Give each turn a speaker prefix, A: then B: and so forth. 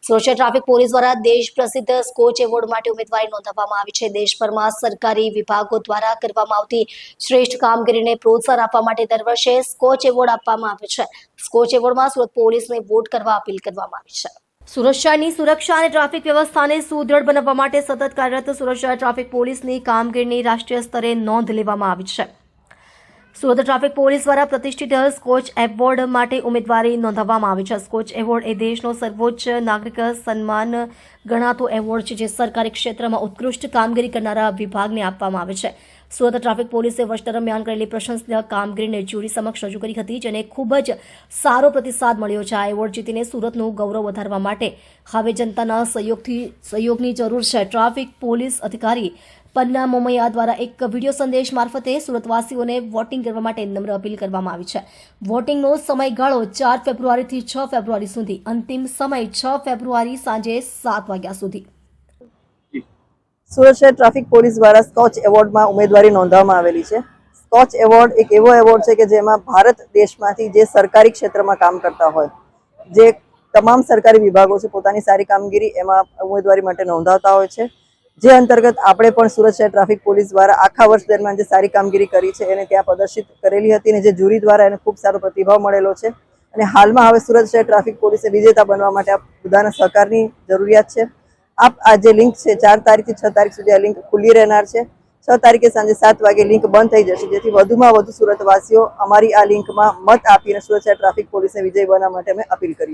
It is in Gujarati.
A: સુરત ટ્રાફિક પોલીસ દ્વારા દેશ પ્રસિદ્ધ સ્કોચ એવોર્ડ માટે ઉમેદવારી નોંધાવવામાં આવી છે। દેશભરમાં સરકારી વિભાગો દ્વારા કરવામાં આવતી શ્રેષ્ઠ કામગીરીને પ્રોત્સાહન આપવા માટે દર વર્ષે સ્કોચ એવોર્ડ આપવામાં આવે છે। સ્કોચ એવોર્ડમાં સુરત પોલીસને વોટ કરવા અપીલ કરવામાં આવી છે। સુરત શહેરની સુરક્ષા અને ટ્રાફિક વ્યવસ્થાને સુદૃઢ બનાવવા માટે સતત કાર્યરત સુરત શહેર ટ્રાફિક પોલીસની કામગીરીની રાષ્ટ્રીય સ્તરે નોંધ લેવામાં આવી છે। સુરત ટ્રાફિક પોલીસ દ્વારા પ્રતિષ્ઠિત સ્કોચ એવોર્ડ માટે ઉમેદવારી નોંધાવવામાં આવી છે। સ્કોચ એવોર્ડ એ દેશનો સર્વોચ્ચ નાગરિક સન્માન ગણાતો એવોર્ડ છે, જે સરકારી ક્ષેત્રમાં ઉત્કૃષ્ટ કામગીરી કરનારા વિભાગને આપવામાં આવે છે। સુરત ટ્રાફિક પોલીસે વર્ષ દરમિયાન કરેલી પ્રશંસનીય કામગીરીને જ્યુરી સમક્ષ રજૂ કરી હતી, જેને ખૂબ જ સારો પ્રતિસાદ મળ્યો છે। આ એવોર્ડ જીતીને સુરતનું ગૌરવ વધારવા માટે હવે જનતાના સહયોગની જરૂર છે। ટ્રાફિક પોલીસ અધિકારી પન્ના મોમૈયા દ્વારા એક વિડીયો સંદેશ મારફતે સુરતવાસીઓને વોટિંગ કરવા માટે નમ્ર અપીલ કરવામાં આવી છે। વોટિંગનો સમયગાળો 4 ફેબ્રુઆરીથી 6 ફેબ્રુઆરી સુધી, અંતિમ સમય 6 ફેબ્રુઆરી સાંજે 7 વાગ્યા સુધી।
B: સુરત શહેર ટ્રાફિક પોલીસ દ્વારા સ્કોચ એવોર્ડમાં ઉમેદવારી નોંધવામાં આવેલી છે। સ્કોચ એવોર્ડ એક એવો એવોર્ડ છે કે જેમાં ભારત દેશમાંથી જે સરકારી ક્ષેત્રમાં કામ કરતા હોય, જે તમામ સરકારી વિભાગો છે, પોતાની સારી કામગીરી એમાં ઉમેદવારી માટે નોંધાવતા હોય છે। જે અંતર્ગત આપણે પણ સુરત શહેર ટ્રાફિક પોલીસ દ્વારા આખા વર્ષ દરમિયાન જે સારી કામગીરી કરી છે એને ત્યાં પ્રદર્શિત કરેલી હતી અને જે જ્યુરી દ્વારા એને ખૂબ સારો પ્રતિભાવ મળેલો છે। અને હાલમાં હવે સુરત શહેર ટ્રાફિક પોલીસે વિજેતા બનવા માટે આપ બધાના સહકારની જરૂરિયાત છે। આપ આ જે લિંક છે 4 તારીખથી 6 તારીખ સુધી આ લિંક ખુલ્લી રહેનાર છે। 6 તારીખે સાંજે 7 વાગે લિંક બંધ થઈ જશે, જેથી વધુમાં વધુ સુરતવાસીઓ અમારી આ લિંકમાં મત આપીને સુરત શહેર ટ્રાફિક પોલીસને વિજય બનાવવા માટે અમે અપીલ કરીએ છીએ।